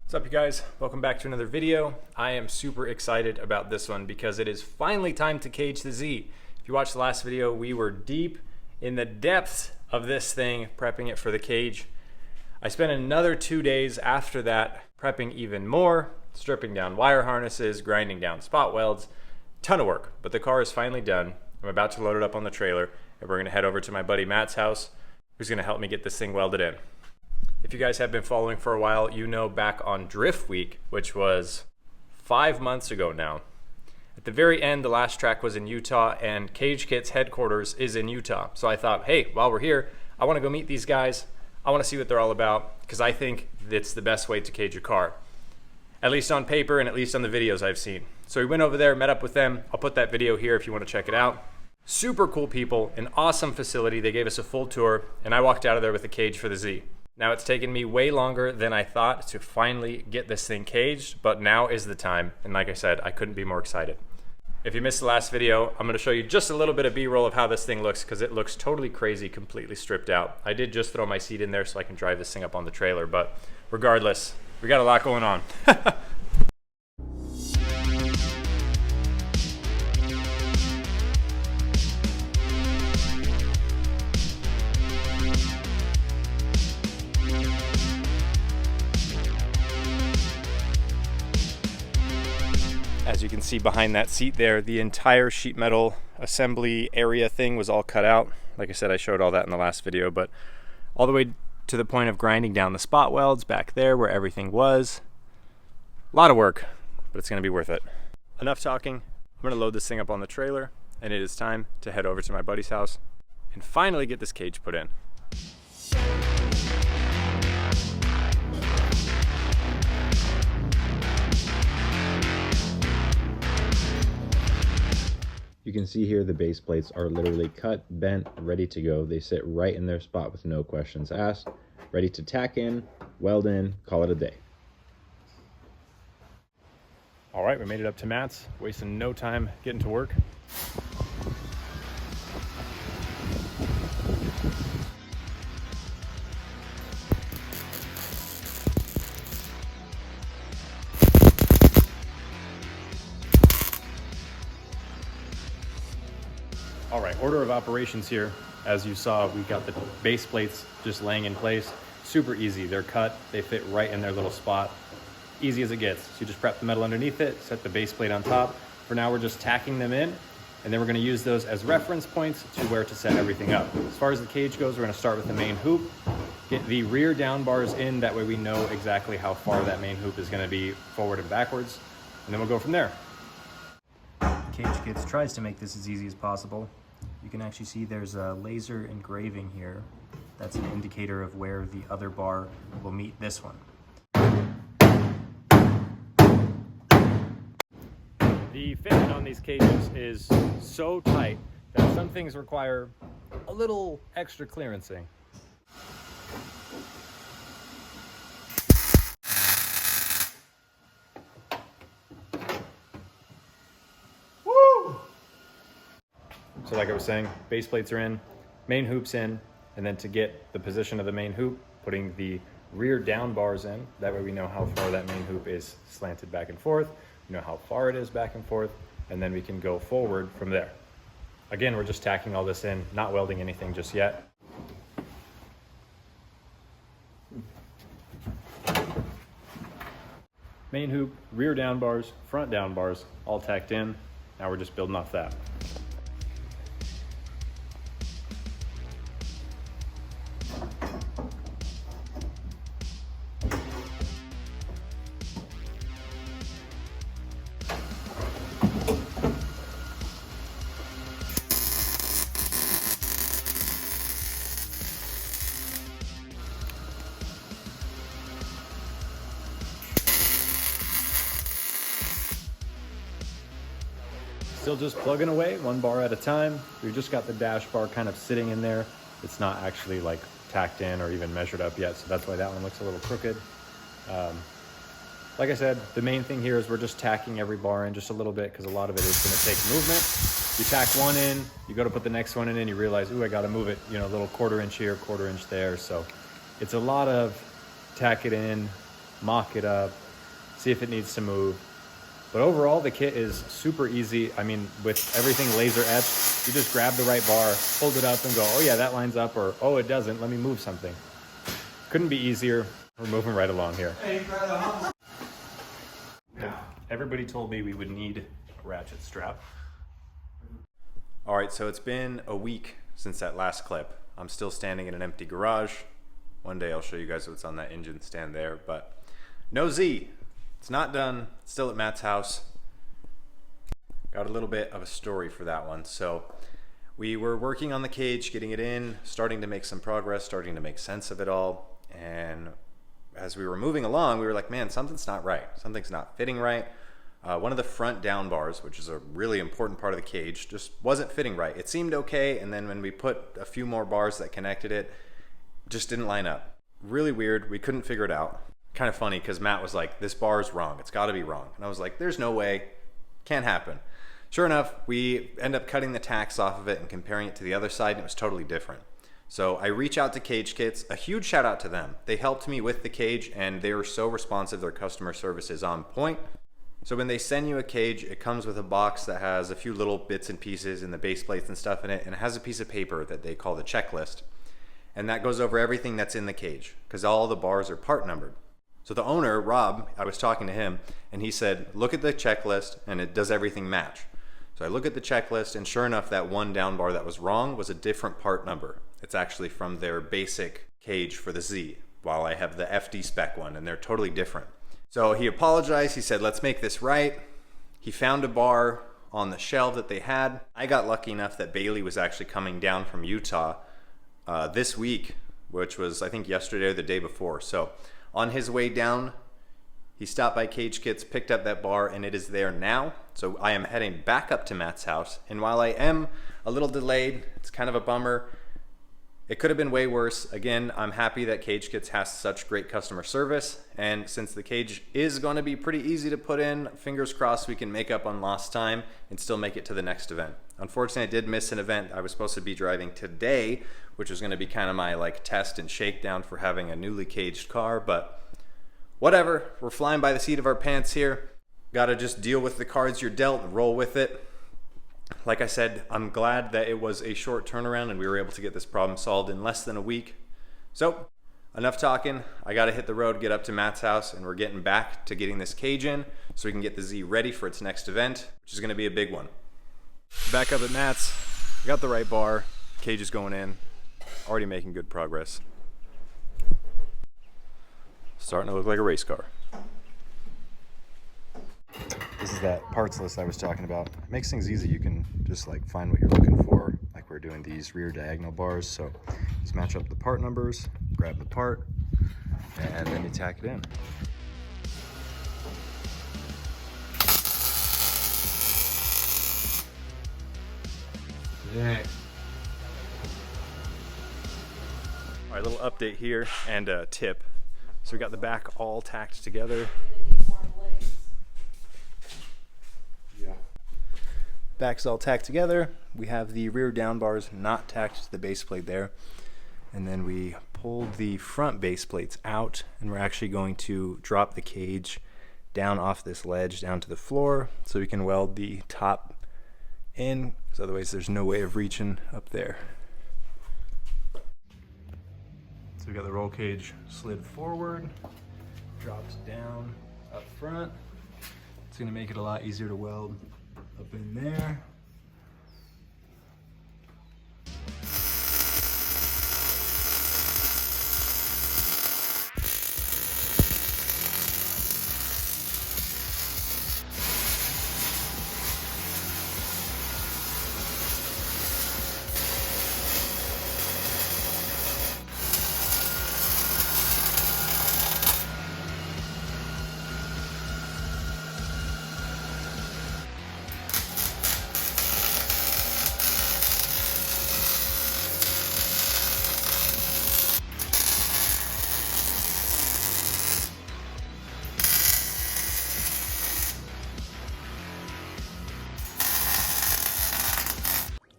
What's up, you guys? Welcome back to another video. I am super excited about this one because it is finally time to cage the Z. If you watched the last video, we were deep in the depths of this thing, prepping it for the cage. I spent another 2 days after that prepping even more, stripping down wire harnesses, grinding down spot welds, ton of work, but the car is finally done. I'm about to load it up on the trailer and we're gonna head over to my buddy Matt's house, who's gonna help me get this thing welded in. If you guys have been following for a while, you know back on Drift Week, which was 5 months ago now, at the very end, the last track was in Utah and CageKits headquarters is in Utah. So I thought, hey, while we're here, I wanna go meet these guys. I wanna see what they're all about because I think it's the best way to cage a car, at least on paper and at least on the videos I've seen. So we went over there, met up with them. I'll put that video here if you wanna check it out. Super cool people, an awesome facility. They gave us a full tour and I walked out of there with a cage for the Z. Now it's taken me way longer than I thought to finally get this thing caged, but now is the time. And like I said, I couldn't be more excited. If you missed the last video, I'm gonna show you just a little bit of B-roll of how this thing looks because it looks totally crazy, completely stripped out. I did just throw my seat in there so I can drive this thing up on the trailer, but regardless, we got a lot going on. As you can see behind that seat there, the entire sheet metal assembly area thing was all cut out. Like I said, I showed all that in the last video, but all the way to the point of grinding down the spot welds back there where everything was. A lot of work, but it's gonna be worth it. Enough talking. I'm gonna load this thing up on the trailer and it is time to head over to my buddy's house and finally get this cage put in. You can see here the base plates are literally cut, bent, ready to go. They sit right in their spot with no questions asked, ready to tack in, weld in, call it a day. All right, we made it up to Matt's, wasting no time getting to work. All right, order of operations here. As you saw, we got the base plates just laying in place. Super easy, they're cut, they fit right in their little spot. Easy as it gets. So you just prep the metal underneath it, set the base plate on top. For now, we're just tacking them in, and then we're gonna use those as reference points to where to set everything up. As far as the cage goes, we're gonna start with the main hoop, get the rear down bars in, that way we know exactly how far that main hoop is gonna be forward and backwards, and then we'll go from there. CageKits tries to make this as easy as possible. You can actually see there's a laser engraving here. That's an indicator of where the other bar will meet this one. The fitment on these cages is so tight that some things require a little extra clearancing. So like I was saying, base plates are in, main hoop's in, and then to get the position of the main hoop, putting the rear down bars in. That way we know how far that main hoop is slanted back and forth, we know how far it is back and forth, and then we can go forward from there. Again, we're just tacking all this in, not welding anything just yet. Main hoop, rear down bars, front down bars, all tacked in. Now we're just building off that. Still just plugging away, one bar at a time. We've just got the dash bar kind of sitting in there. It's not actually like tacked in or even measured up yet, so that's why that one looks a little crooked. Like I said, the main thing here is we're just tacking every bar in just a little bit because a lot of it is going to take movement. You tack one in, you go to put the next one in and you realize, ooh, I got to move it, you know, a little 1/4 inch here, 1/4 inch there. So it's a lot of tack it in, mock it up, see if it needs to move. But overall, the kit is super easy. I mean, with everything laser etched, you just grab the right bar, hold it up and go, oh yeah, that lines up, or oh, it doesn't, let me move something. Couldn't be easier. We're moving right along here. Everybody told me we would need a ratchet strap. All right, so it's been a week since that last clip. I'm still standing in an empty garage. One day I'll show you guys what's on that engine stand there, but no Z. It's not done, it's still at Matt's house. Got a little bit of a story for that one. So we were working on the cage, getting it in, starting to make some progress, starting to make sense of it all. And as we were moving along, we were like, man, something's not right. Something's not fitting right. One of the front down bars, which is a really important part of the cage, just wasn't fitting right. It seemed okay, and then when we put a few more bars that connected it, just didn't line up. Really weird, we couldn't figure it out. Kind of funny, because Matt was like, this bar is wrong, it's gotta be wrong. And I was like, there's no way, can't happen. Sure enough, we end up cutting the tacks off of it and comparing it to the other side, and it was totally different. So I reach out to CageKits, a huge shout out to them. They helped me with the cage, and they were so responsive, their customer service is on point. So when they send you a cage, it comes with a box that has a few little bits and pieces and the base plates and stuff in it, and it has a piece of paper that they call the checklist. And that goes over everything that's in the cage, because all the bars are part numbered. So the owner, Rob, I was talking to him, and he said, look at the checklist, and it does everything match. So I look at the checklist, and sure enough, that one down bar that was wrong was a different part number. It's actually from their basic cage for the Z, while I have the FD Spec one, and they're totally different. So he apologized, he said, let's make this right. He found a bar on the shelf that they had. I got lucky enough that Bailey was actually coming down from Utah this week, which was I think yesterday or the day before. So on his way down, he stopped by CageKits, picked up that bar, and it is there now. So I am heading back up to Matt's house. And while I am a little delayed, it's kind of a bummer. It could have been way worse. Again, I'm happy that CageKits has such great customer service. And since the cage is going to be pretty easy to put in, fingers crossed we can make up on lost time and still make it to the next event. Unfortunately, I did miss an event. I was supposed to be driving today, which was going to be kind of my like test and shakedown for having a newly caged car, but whatever. We're flying by the seat of our pants here. Got to just deal with the cards you're dealt and roll with it. Like I said, I'm glad that it was a short turnaround and we were able to get this problem solved in less than a week. So, enough talking. I gotta hit the road, get up to Matt's house, and we're getting back to getting this cage in so we can get the Z ready for its next event, which is gonna be a big one. Back up at Matt's, got the right bar, cage is going in, already making good progress. Starting to look like a race car. This is that parts list I was talking about. It makes things easy. You can just like find what you're looking for. Like we're doing these rear diagonal bars. So just match up the part numbers, grab the part, and then you tack it in. Yeah. All right, little update here and a tip. So we got the back all tacked together. Back's all tacked together. We have the rear down bars not tacked to the base plate there. And then we pulled the front base plates out, and we're actually going to drop the cage down off this ledge down to the floor so we can weld the top in, because otherwise there's no way of reaching up there. So we got the roll cage slid forward, dropped down up front. It's gonna make it a lot easier to weld up in there.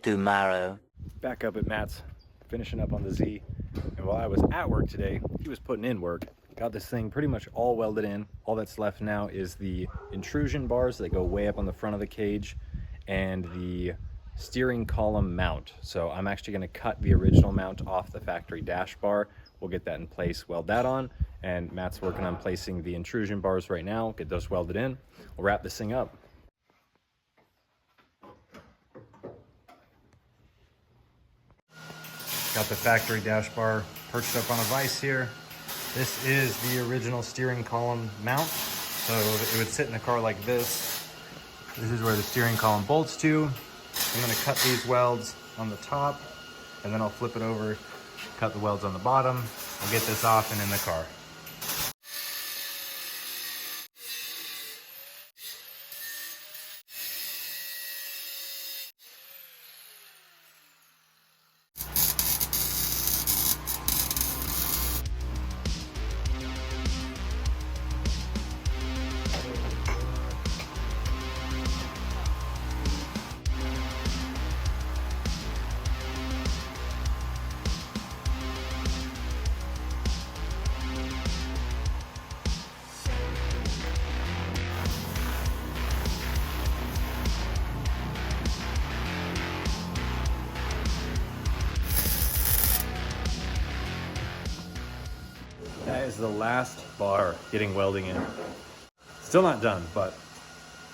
Tomorrow. Back up at Matt's, finishing up on the Z. And while I was at work today, he was putting in work. Got this thing pretty much all welded in. All that's left now is the intrusion bars that go way up on the front of the cage and the steering column mount. So I'm actually going to cut the original mount off the factory dash bar. We'll get that in place, weld that on, and Matt's working on placing the intrusion bars right now, get those welded in. We'll wrap this thing up. Got the factory dash bar perched up on a vise here. This is the original steering column mount. So it would sit in the car like this. This is where the steering column bolts to. I'm gonna cut these welds on the top, and then I'll flip it over, cut the welds on the bottom. We'll get this off and in the car. That is the last bar getting welding in. Still not done, but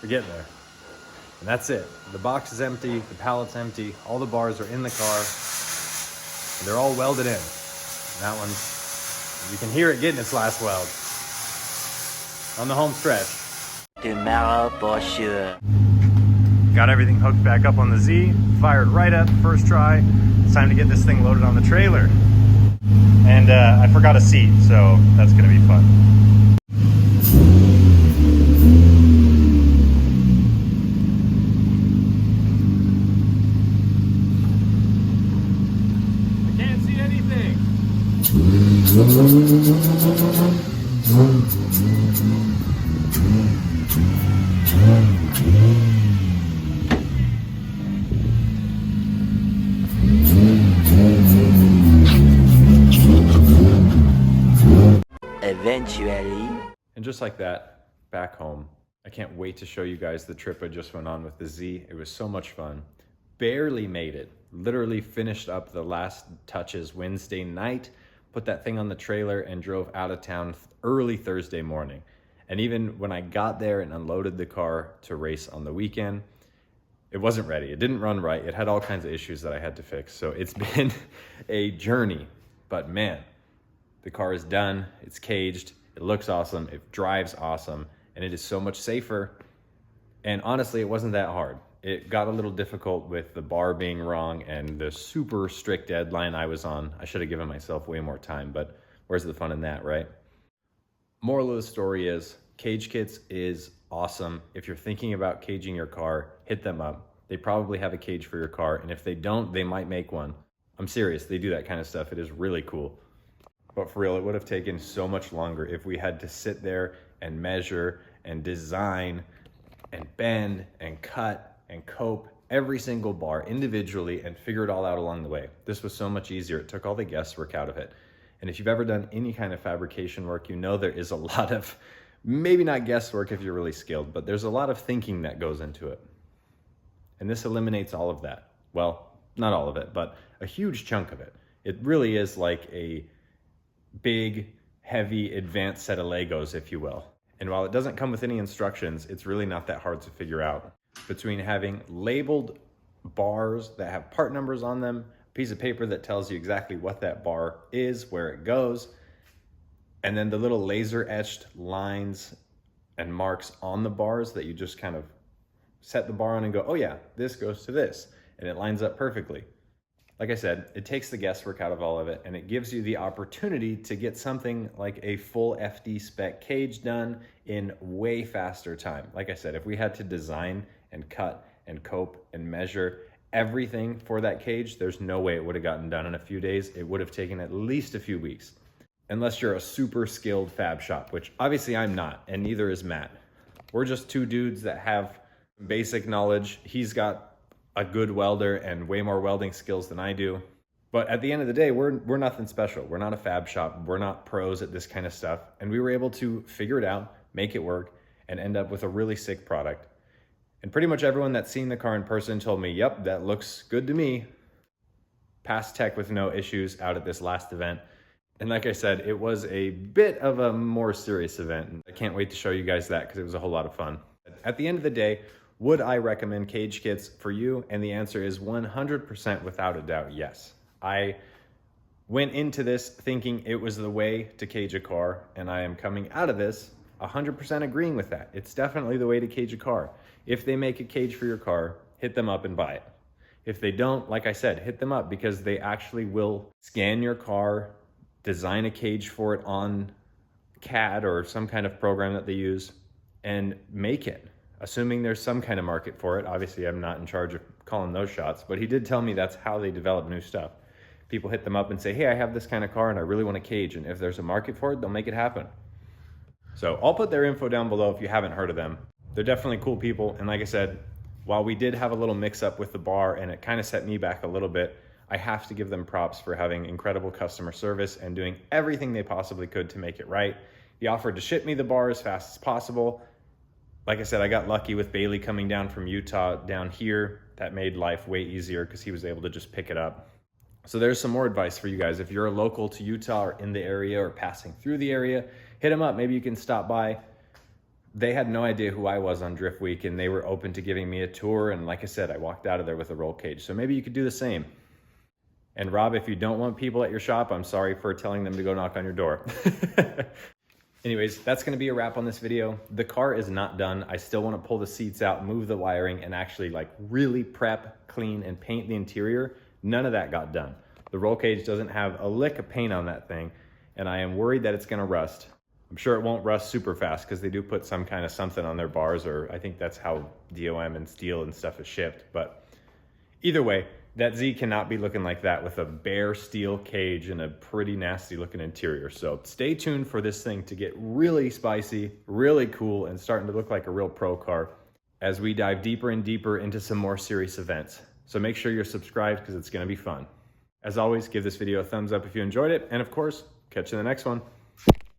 we're getting there. And that's it. The box is empty, the pallet's empty, all the bars are in the car, and they're all welded in. And that one, you can hear it getting its last weld. On the home stretch. Tomorrow for sure. Got everything hooked back up on the Z, fired right up, first try. It's time to get this thing loaded on the trailer. And I forgot a seat, so that's gonna be fun. I can't see anything. Eventually. And just like that, back home. I can't wait to show you guys the trip I just went on with the Z. It was so much fun. Barely made it. Literally finished up the last touches Wednesday night, put that thing on the trailer and drove out of town early Thursday morning. And even when I got there and unloaded the car to race on the weekend, it wasn't ready. It didn't run right. It had all kinds of issues that I had to fix. So it's been a journey, but man, the car is done, it's caged, it looks awesome, it drives awesome, and it is so much safer. And honestly, it wasn't that hard. It got a little difficult with the bar being wrong and the super strict deadline I was on. I should have given myself way more time, but where's the fun in that, right? Moral of the story is, CageKits is awesome. If you're thinking about caging your car, hit them up. They probably have a cage for your car, and if they don't, they might make one. I'm serious, they do that kind of stuff. It is really cool. But for real, it would have taken so much longer if we had to sit there and measure and design and bend and cut and cope every single bar individually and figure it all out along the way. This was so much easier. It took all the guesswork out of it. And if you've ever done any kind of fabrication work, you know there is a lot of, maybe not guesswork if you're really skilled, but there's a lot of thinking that goes into it. And this eliminates all of that. Well, not all of it, but a huge chunk of it. It really is like a big, heavy, advanced set of Legos, if you will. And while it doesn't come with any instructions, it's really not that hard to figure out. Between having labeled bars that have part numbers on them, a piece of paper that tells you exactly what that bar is, where it goes, and then the little laser etched lines and marks on the bars that you just kind of set the bar on and go, oh yeah, this goes to this, and it lines up perfectly. Like I said, it takes the guesswork out of all of it, and it gives you the opportunity to get something like a full FD spec cage done in way faster time. Like I said, if we had to design and cut and cope and measure everything for that cage, there's no way it would have gotten done in a few days. It would have taken at least a few weeks, unless you're a super skilled fab shop, which obviously I'm not, and neither is Matt. We're just two dudes that have basic knowledge. He's got a good welder and way more welding skills than I do. But at the end of the day, we're nothing special. We're not a fab shop. We're not pros at this kind of stuff. And we were able to figure it out, make it work, and end up with a really sick product. And pretty much everyone that's seen the car in person told me, yep, that looks good to me. Passed tech with no issues out at this last event. And like I said, it was a bit of a more serious event. I can't wait to show you guys that because it was a whole lot of fun. At the end of the day, would I recommend CageKits for you? And the answer is 100% without a doubt, yes. I went into this thinking it was the way to cage a car, and I am coming out of this 100% agreeing with that. It's definitely the way to cage a car. If they make a cage for your car, hit them up and buy it. If they don't, like I said, hit them up because they actually will scan your car, design a cage for it on CAD or some kind of program that they use, and make it, assuming there's some kind of market for it. Obviously, I'm not in charge of calling those shots, but he did tell me that's how they develop new stuff. People hit them up and say, hey, I have this kind of car and I really want a cage. And if there's a market for it, they'll make it happen. So I'll put their info down below if you haven't heard of them. They're definitely cool people. And like I said, while we did have a little mix up with the bar and it kind of set me back a little bit, I have to give them props for having incredible customer service and doing everything they possibly could to make it right. He offered to ship me the bar as fast as possible. Like I said, I got lucky with Bailey coming down from Utah down here. That made life way easier because he was able to just pick it up. So there's some more advice for you guys. If you're a local to Utah or in the area or passing through the area, hit them up. Maybe you can stop by. They had no idea who I was on Drift Week and they were open to giving me a tour. And like I said, I walked out of there with a roll cage. So maybe you could do the same. And Rob, if you don't want people at your shop, I'm sorry for telling them to go knock on your door. Anyways, that's gonna be a wrap on this video. The car is not done. I still wanna pull the seats out, move the wiring, and actually like really prep, clean, and paint the interior. None of that got done. The roll cage doesn't have a lick of paint on that thing, and I am worried that it's gonna rust. I'm sure it won't rust super fast because they do put some kind of something on their bars, or I think that's how DOM and steel and stuff is shipped. But either way, that Z cannot be looking like that with a bare steel cage and a pretty nasty looking interior. So stay tuned for this thing to get really spicy, really cool, and starting to look like a real pro car as we dive deeper and deeper into some more serious events. So make sure you're subscribed because it's gonna be fun. As always, give this video a thumbs up if you enjoyed it, and of course, catch you in the next one.